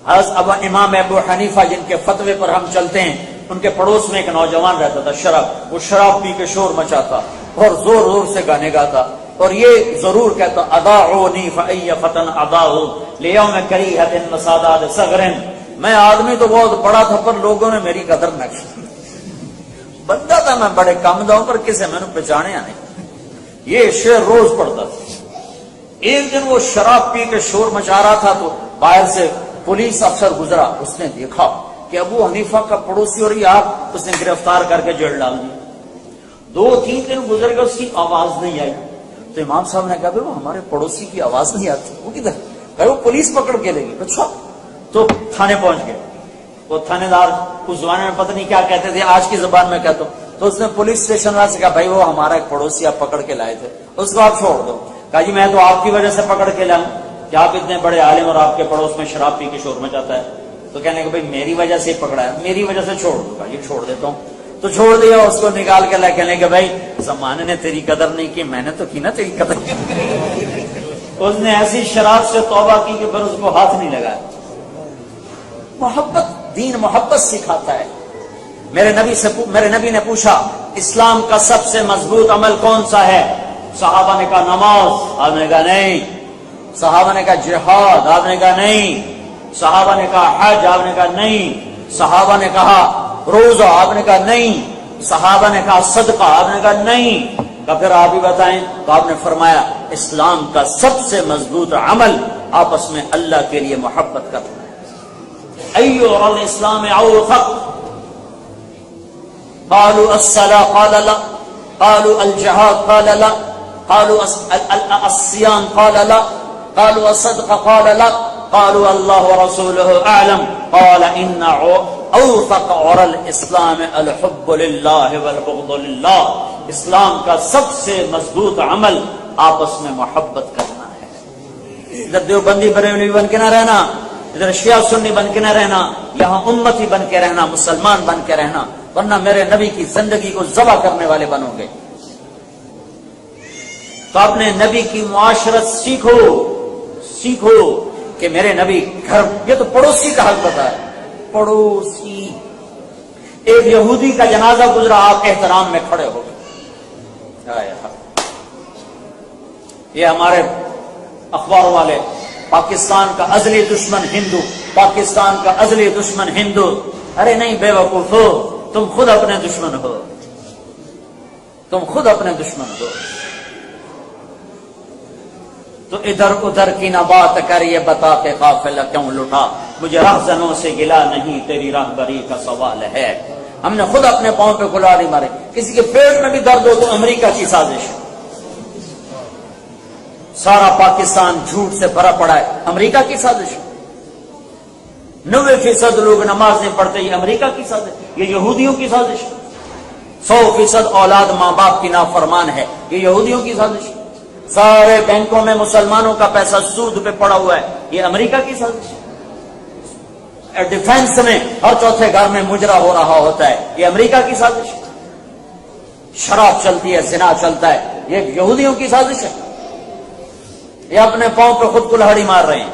حضرت ابو امام ابو حنیفہ جن کے فتوے پر ہم چلتے ہیں، ان کے پڑوس میں ایک نوجوان رہتا تھا شراب، وہ شراب پی کے شور مچاتا اور زور زور سے گانے گاتا، اور یہ ضرور کہتا اضاعونی فای فتن اضاعوا لیوم کریہۃ وسادات صغر، میں آدمی تو بہت بڑا تھا پر لوگوں نے میری قدر نہ کی، بندہ تھا میں بڑے کم داؤں پر کسے میں نے پہچانیا نہیں۔ یہ شعر روز پڑھتا تھا۔ ایک دن وہ شراب پی کے شور مچا رہا تھا تو باہر سے پولیس افسر گزرا، اس نے دیکھا کہ ابو حنیفہ کا پڑوسی اور یہ آپ، اس نے گرفتار کر کے جیل ڈال دیا۔ 2-3 دن گزر گئے، اس کی آواز نہیں آئی، تو امام صاحب نے کہا وہ ہمارے پڑوسی کی آواز نہیں آتی، وہ کدھر؟ کہ وہ پولیس پکڑ کے لے گی۔ اچھا، تو تھانے پہنچ گئے۔ وہ تھانے دار اس زمانے میں پتہ نہیں کیا کہتے تھے، آج کی زبان میں کہتا ہوں، تو اس نے پولیس اسٹیشن والے سے کہا بھائی وہ ہمارا ایک پڑوسی آپ پکڑ کے لائے تھے، اس کو آپ چھوڑ دو۔ کہا جی میں تو آپ کی وجہ سے پکڑ کے لاؤں کہ آپ اتنے بڑے عالم اور آپ کے پڑوس میں شراب پی کے شور مچاتا ہے، تو کہنے کہ بھائی میری وجہ سے ہی پکڑا ہے، میری وجہ سے چھوڑ دو۔ کہا یہ چھوڑ دیتا ہوں، تو چھوڑ دیا۔ اس کو نکال کے لائے، کہنے کہ بھائی زمانے نے تیری قدر نہیں کی، میں نے تو کی نا تیری قدر۔ اس نے ایسی شراب سے توبہ کی کہ پھر اس کو ہاتھ نہیں لگایا۔ محبت، دین محبت سکھاتا ہے۔ میرے نبی نے پوچھا اسلام کا سب سے مضبوط عمل کون سا ہے؟ صحابہ نے کہا نماز، آپ نے کہا نہیں۔ صحابہ نے کہا جہاد، آپ نے کہا نہیں۔ صحابہ نے کہا حج، آپ نے کہا نہیں۔ صحابہ نے کہا روزہ، آپ نے کہا نہیں۔ صحابہ نے کہا صدقہ، آپ نے کہا نہیں۔ کہ پھر آپ ہی بتائیں، تو آپ نے فرمایا اسلام کا سب سے مضبوط عمل آپس میں اللہ کے لیے محبت کرنا ہے۔ ایو الاسلام اوثق، قالوا الصلاة قال لا، قالوا الجهاد قال لا، قالوا الصيام قال لا، قالوا الصدقة قال لا، قالوا الله ورسوله أعلم، قال إن اوثق عرى الاسلام الحب لله والبغض لله۔ اسلام کا سب سے مضبوط عمل آپس میں محبت کرنا ہے۔ ادھر دیوبندی بریلوی بن کے نہ رہنا، ادھر شیعہ سنی بن کے نہ رہنا، یہاں امتی بن کے رہنا، مسلمان بن کے رہنا، ورنہ میرے نبی کی زندگی کو ذبح کرنے والے بنو گے۔ تو اپنے نبی کی معاشرت سیکھو کہ میرے نبی گھر، یہ تو پڑوسی کا حق بتا ہے، پڑوسی۔ ایک یہودی کا جنازہ گزرا، آپ کے احترام میں کھڑے ہو گئے۔ یہ ہمارے اخباروں والے، پاکستان کا ازلی دشمن ہندو، پاکستان کا ازلی دشمن ہندو۔ ارے نہیں بے وقوف ہو، تم خود اپنے دشمن ہو، تم خود اپنے دشمن ہو۔ تو ادھر ادھر کی نہ بات کر، یہ بتا کہ قافلہ کیوں لٹا، مجھے راہزنوں سے گلا نہیں، تیری راہبری کا سوال ہے۔ ہم نے خود اپنے پاؤں پہ کلہاڑی مارے۔ کسی کے پیٹ میں بھی درد ہو تو امریکہ کی سازش ہے۔ سارا پاکستان جھوٹ سے بھرا پڑا ہے، امریکہ کی سازش ہے۔ 90% لوگ نماز نہیں پڑھتے، یہ امریکہ کی سازش، یہ یہودیوں کی سازش ہے۔ 100% اولاد ماں باپ کی نافرمان ہے، یہ یہودیوں کی سازش ہے۔ سارے بینکوں میں مسلمانوں کا پیسہ سود پہ پڑا ہوا ہے، یہ امریکہ کی سازش ہے۔ ڈیفنس میں ہر چوتھے گھر میں مجرا ہو رہا ہوتا ہے، یہ امریکہ کی سازش ہے۔ شراب چلتی ہے، زنا چلتا ہے، یہ یہودیوں کی سازش ہے۔ یہ اپنے پاؤں پہ خود کلہاڑی مار رہے ہیں۔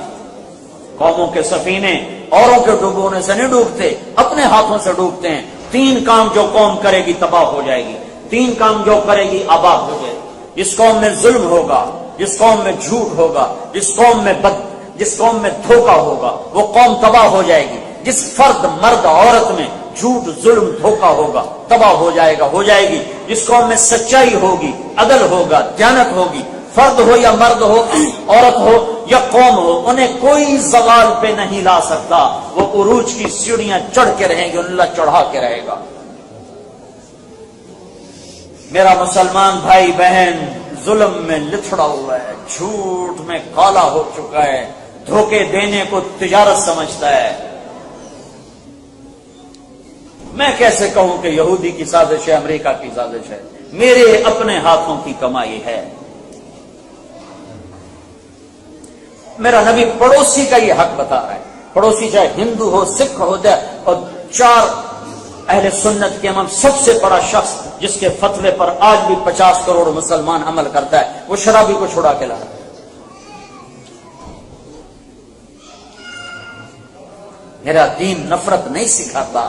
قوموں کے سفینے اوروں کے ڈوبونے سے نہیں ڈوبتے، اپنے ہاتھوں سے ڈوبتے ہیں۔ 3 کام جو قوم کرے گی تباہ ہو جائے گی، 3 کام جو کرے گی آباد ہو جائے گی۔ جس قوم میں ظلم ہوگا، جس قوم میں جھوٹ ہوگا، جس قوم میں دھوکہ ہوگا، وہ قوم تباہ ہو جائے گی۔ جس فرد، مرد، عورت میں جھوٹ، ظلم، دھوکہ ہوگا، تباہ ہو جائے گی۔ جس قوم میں سچائی ہوگی، عدل ہوگا، دیانت ہوگی، فرد ہو یا مرد ہو، عورت ہو یا قوم ہو، انہیں کوئی زوال پہ نہیں لا سکتا۔ وہ عروج کی سیڑھیاں چڑھ کے رہیں گے، اللہ چڑھا کے رہے گا۔ میرا مسلمان بھائی بہن ظلم میں لتھڑا ہوا ہے، جھوٹ میں کالا ہو چکا ہے، دھوکے دینے کو تجارت سمجھتا ہے۔ میں کیسے کہوں کہ یہودی کی سازش ہے، امریکہ کی سازش ہے؟ میرے اپنے ہاتھوں کی کمائی ہے۔ میرا نبی پڑوسی کا یہ حق بتا رہا ہے، پڑوسی چاہے ہندو ہو، سکھ ہو جائے، اور 4 اہل سنت کے امام سب سے بڑا شخص جس کے فتوے پر آج بھی 50 کروڑ مسلمان عمل کرتا ہے، وہ شرابی کو چھڑا کے لا رہا ہے۔ میرا دین نفرت نہیں سکھاتا.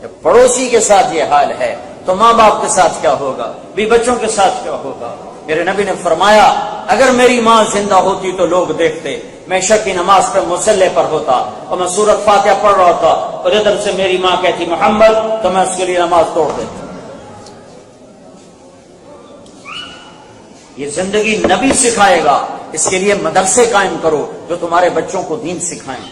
جب پڑوسی کے ساتھ یہ حال ہے تو ماں باپ کے ساتھ کیا ہوگا, بھی بچوں کے ساتھ کیا ہوگا. میرے نبی نے فرمایا اگر میری ماں زندہ ہوتی تو لوگ دیکھتے میں عشاء کی نماز پہ مصلی پر ہوتا اور میں سورۃ فاتحہ پڑھ رہا ہوتا اور ادھر سے میری ماں کہتی محمد, تو میں اس کے لیے نماز توڑ دیتا. یہ زندگی نبی سکھائے گا. اس کے لیے مدرسے قائم کرو جو تمہارے بچوں کو دین سکھائیں.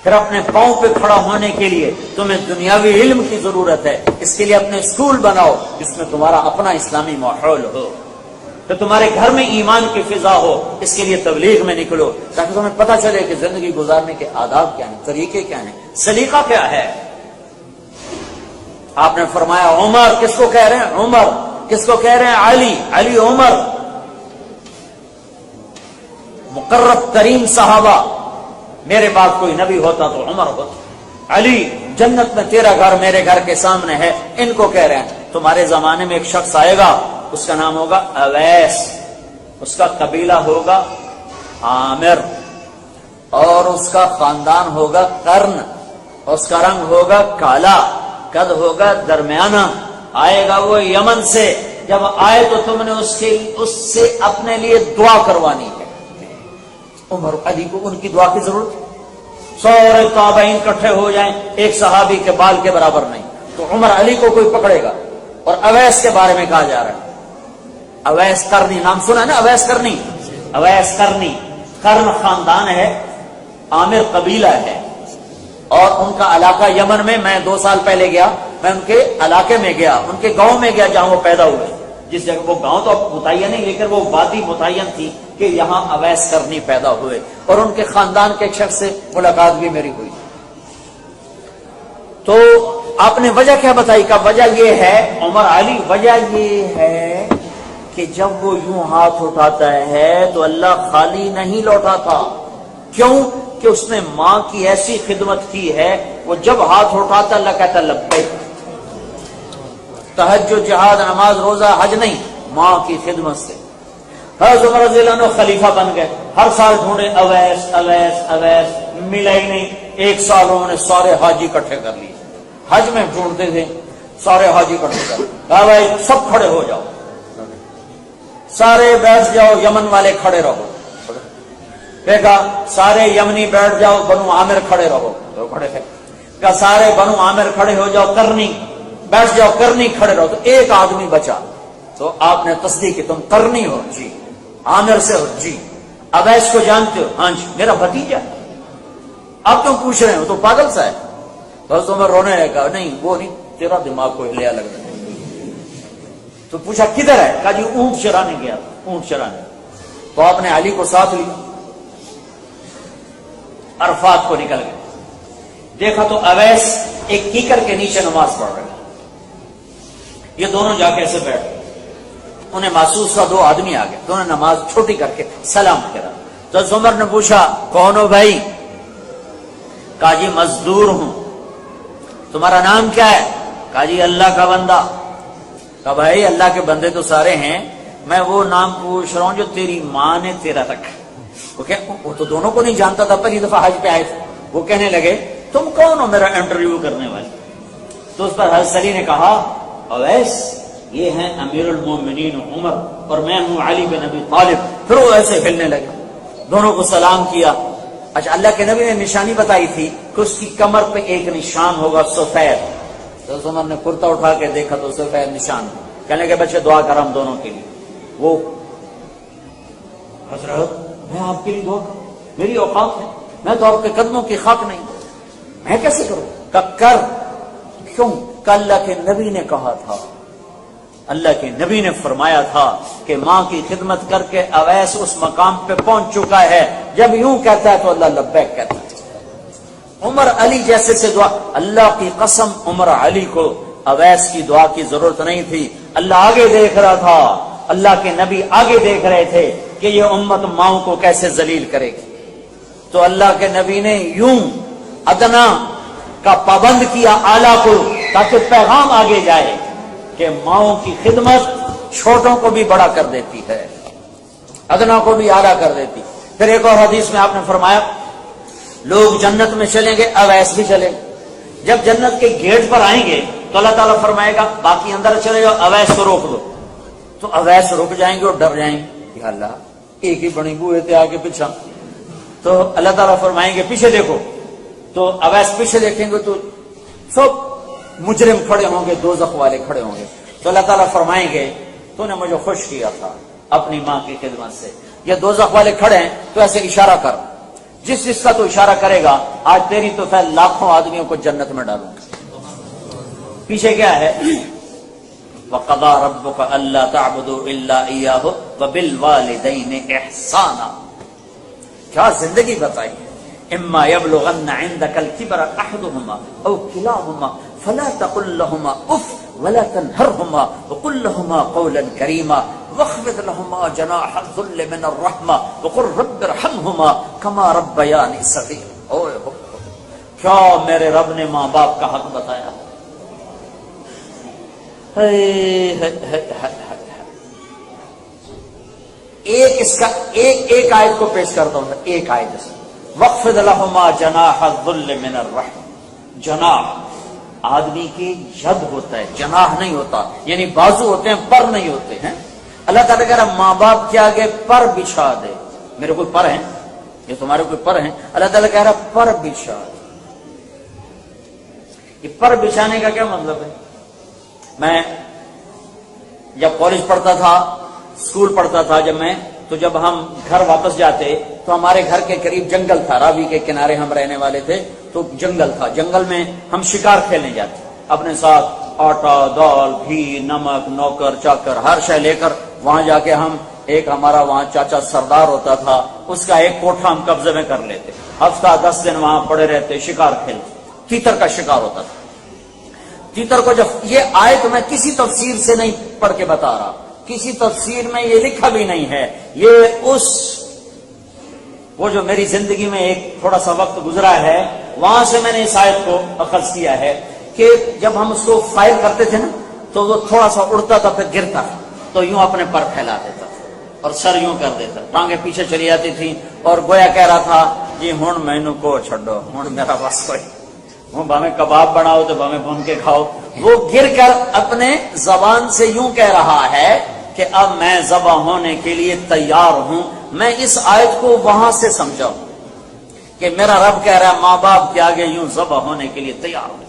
پھر اپنے پاؤں پہ کھڑا ہونے کے لیے تمہیں دنیاوی علم کی ضرورت ہے. اس کے لیے اپنے اسکول بناؤ جس میں تمہارا اپنا اسلامی ماحول ہو, تو تمہارے گھر میں ایمان کی فضا ہو. اس کے لیے تبلیغ میں نکلو تاکہ تمہیں پتہ چلے کہ زندگی گزارنے کے آداب کیا ہیں, طریقے کیا ہیں, سلیقہ کیا ہے. آپ نے فرمایا عمر, کس کو کہہ رہے ہیں عمر, کس کو کہہ رہے ہیں علی, علی عمر مقرب ترین صحابہ. میرے بعد کوئی نبی ہوتا تو عمر ہوتا. علی جنت میں تیرا گھر میرے گھر کے سامنے ہے. ان کو کہہ رہے ہیں تمہارے زمانے میں ایک شخص آئے گا, اس کا نام ہوگا اویس, اس کا قبیلہ ہوگا عامر, اور اس کا خاندان ہوگا قرن, اس کا رنگ ہوگا کالا, قد ہوگا درمیانہ. آئے گا وہ یمن سے. جب آئے تو تم نے اس سے اپنے لیے دعا کروانی ہے. عمر علی کو ان کی دعا کی ضرورت. سارے تابعین اکٹھے ہو جائیں, ایک صحابی کے بال کے برابر نہیں, تو عمر علی کو کوئی پکڑے گا. اور اویس کے بارے میں کہا جا رہا ہے, اویس کرنی, نام سنا ہے نا اویس کرنی, اویس کرنی کرن خاندان ہے, عامر قبیلہ ہے, اور ان کا علاقہ یمن میں. میں 2 سال پہلے گیا, میں ان کے علاقے میں گیا, ان کے گاؤں میں گیا جہاں وہ پیدا ہوئے. جس جگہ وہ گاؤں تو اب متعین نہیں, لیکن وہ وادی متعین تھی کہ یہاں اویس کرنی پیدا ہوئے, اور ان کے خاندان کے ایک شخص سے ملاقات بھی میری ہوئی. تو آپ نے وجہ کیا بتائی؟ کہ وجہ یہ ہے عمر علی, وجہ یہ ہے کہ جب وہ یوں ہاتھ اٹھاتا ہے تو اللہ خالی نہیں لوٹاتا. کیوں؟ کہ اس نے ماں کی ایسی خدمت کی ہے. وہ جب ہاتھ اٹھاتا اللہ کہتا لبیک. تہجد, جہاد, نماز, روزہ, حج نہیں, ماں کی خدمت سے. حضرت عمر رضی اللہ عنہ خلیفہ بن گئے. ہر سال ڈھونڈے اویس اویس اویس, ملا ہی نہیں. 1 سال انہوں نے سارے حاجی اکٹھے کر لیے. حج میں ڈھونڈتے تھے, سارے حاجی اکٹھے کر لیے. کہا بھائی سب کھڑے ہو جاؤ, سارے بیٹھ جاؤ, یمن والے کھڑے رہو. دیکھا سارے یمنی بیٹھ جاؤ, بنو عامر کھڑے رہو, تو کھڑے تھے. کہا سارے بنو عامر کھڑے ہو جاؤ, کرنی بیٹھ جاؤ, کرنی کھڑے رہو. تو ایک آدمی بچا, تو آپ نے تصدیق کی تم کرنی ہو؟ جی. عامر سے ہو؟ جی. اویس کو جانتے ہو؟ ہاں جی. میرا بھتیجا. آپ کیوں پوچھ رہے ہو, تو پاگل سا ہے. بس عمر رونے لگا, نہیں وہ نہیں, تیرا دماغ کو ہلیا لگ رہا ہے. تو پوچھا کدھر ہے؟ کہا جی اونٹ چرانے گیا, اونٹ چرانے. تو آپ نے علی کو ساتھ لیا, عرفات کو نکل گئے. دیکھا تو اویس ایک کیکر کے نیچے نماز پڑھ رہے. یہ دونوں جا کے ایسے بیٹھ گئے. انہیں محسوس ہوا 2 آدمی آ گئے. دونوں نماز چھوٹی کر کے سلام کرا. تو عمر نے پوچھا کون ہو بھائی؟ کہا جی مزدور ہوں. تمہارا نام کیا ہے؟ کہا جی اللہ کا بندہ. کہا بھائی اللہ کے بندے تو سارے ہیں, میں وہ نام پوچھ رہا ہوں جو تیری ماں نے تیرا رکھا. وہ تو دونوں کو نہیں جانتا تھا, پہلی دفعہ حج پہ آئے تھے. وہ کہنے لگے تم کون ہو میرا انٹرویو کرنے والے؟ تو اس پر حضرت علی نے کہا اویس یہ ہیں امیر المومنین عمر, اور میں ہوں علی بن ابی طالب. پھر وہ ایسے ہلنے لگے, دونوں کو سلام کیا. اچھا, اللہ کے نبی نے نشانی بتائی تھی کہ اس کی کمر پہ ایک نشان ہوگا سفید. تو عمر نے کرتا اٹھا کے دیکھا تو سفید نشان. کہنے لگے بچے دعا کر ہم دونوں کے لیے. وہ حضرت میں آپ کے لیے دعا کروں, میری اوقات ہے, میں تو آپ کے قدموں کی خاک نہیں, میں کیسے کروں؟ کر. کیوں؟ کہ اللہ کے نبی نے کہا تھا, اللہ کے نبی نے فرمایا تھا کہ ماں کی خدمت کر کے اویس اس مقام پہ پہنچ چکا ہے. جب یوں کہتا ہے تو اللہ لبیک کہتا ہے. عمر علی جیسے سے دعا, اللہ کی قسم عمر علی کو اویس کی دعا کی ضرورت نہیں تھی. اللہ آگے دیکھ رہا تھا, اللہ کے نبی آگے دیکھ رہے تھے کہ یہ امت ماؤں کو کیسے ذلیل کرے گی. تو اللہ کے نبی نے یوں ادنا کا پابند کیا اعلیٰ کو, تاکہ پیغام آگے جائے کہ ماؤں کی خدمت چھوٹوں کو بھی بڑا کر دیتی ہے, ادنا کو بھی اعلیٰ کر دیتی. پھر ایک اور حدیث میں آپ نے فرمایا لوگ جنت میں چلیں گے، اویس بھی چلے گا۔ جب جنت کے گیٹ پر آئیں گے تو اللہ تعالیٰ فرمائے گا باقی اندر چلے جاؤ، اویس کو روک دو، تو اویس رک جائیں گے اور ڈر جائیں گے، یا اللہ ایک ہی بڑی بوئے تھے آگے پیچھے، تو اللہ تعالیٰ فرمائیں گے پیچھے دیکھو، تو اویس پیچھے دیکھیں گے تو سب مجرم کھڑے ہوں گے، دوزخ والے کھڑے ہوں گے، تو اللہ تعالیٰ فرمائیں گے تو نے مجھے خوش کیا تھا اپنی ماں کی خدمت سے، یہ دوزخ والے کھڑے ہیں تو ایسے اشارہ کر، جس کا تو اشارہ کرے گا آج تیری تو خیر لاکھوں آدمیوں کو جنت میں ڈالوں۔ پیچھے کیا ہے؟ وَقَضَىٰ رَبُّكَ أَلَّا تَعْبُدُوا إِلَّا إِيَّاهُ وَبِالْوَالِدَيْنِ إِحْسَانًا، کیا زندگی بتائی ہے۔ اما يبلغن عندك الكبر احدهما او كلاهما فلا تقل لهما اف ولا تنهرهما وقل لهما قولا كريما واخفض لهما جناح الذل من الرحمه وقل رب ارحمهما كما ربياني صغيرا۔ کیا میرے رب نے ماں باپ کا حق بتایا۔ ایک آیت کو پیش کرتا ہوں، ایک آیت سے وَاخْفِضْ لَهُمَا جَنَاحَ الذُّلِّ مِنَ الرَّحْمَةِ، جناح آدمی کی ید ہوتا ہے، جناح نہیں ہوتا، یعنی بازو ہوتے ہیں، پر نہیں ہوتے ہیں۔ اللہ تعالیٰ کہہ رہا ماں باپ کے آگے پر بچھا دے، میرے کوئی پر ہیں، یہ تمہارے کوئی پر ہیں، اللہ تعالیٰ کہہ رہا پر بچھا دے۔ یہ پر بچھانے کا کیا مطلب ہے؟ میں جب کالج پڑھتا تھا، اسکول پڑھتا تھا جب ہم گھر واپس جاتے تو ہمارے گھر کے قریب جنگل تھا، راوی کے کنارے ہم رہنے والے تھے، تو جنگل تھا، جنگل میں ہم شکار کھیلنے جاتے، اپنے ساتھ آٹا، دال، گھی، نمک، نوکر چاکر ہر شے لے کر وہاں جا کے ہم ایک ہمارا وہاں چاچا سردار ہوتا تھا، اس کا ایک کوٹھا ہم قبضے میں کر لیتے، ہفتہ 10 دن وہاں پڑے رہتے، شکار کھیلتے، تیتر کا شکار ہوتا تھا۔ تیتر کو جب یہ آیت میں کسی تفسیر سے نہیں پڑھ کے بتا رہا، کسی تفسیر میں یہ لکھا بھی نہیں ہے، یہ وہ جو میری زندگی میں ایک تھوڑا سا وقت گزرا ہے وہاں سے میں نے اس آیت کو اخذ کیا ہے کہ جب ہم اس کو فائر کرتے تھے نا تو وہ تھوڑا سا اڑتا تھا پھر گرتا تو یوں اپنے پر پھیلا دیتا تھا اور سر یوں کر دیتا، ٹانگیں پیچھے چلی جاتی تھی اور گویا کہہ رہا تھا جی ہن مینو کو چھڈو، ہن میرا بس کوئی، ہوں بھاویں کباب بناؤ تو بھاویں بھون کے کھاؤ۔ وہ گر کر اپنے زبان سے یوں کہہ رہا ہے کہ اب میں ذبح ہونے کے لیے تیار ہوں۔ میں اس آیت کو وہاں سے سمجھا ہوں کہ میرا رب کہہ رہا ہے ماں باپ کے آگے یوں ذبح ہونے کے لیے تیار ہوں۔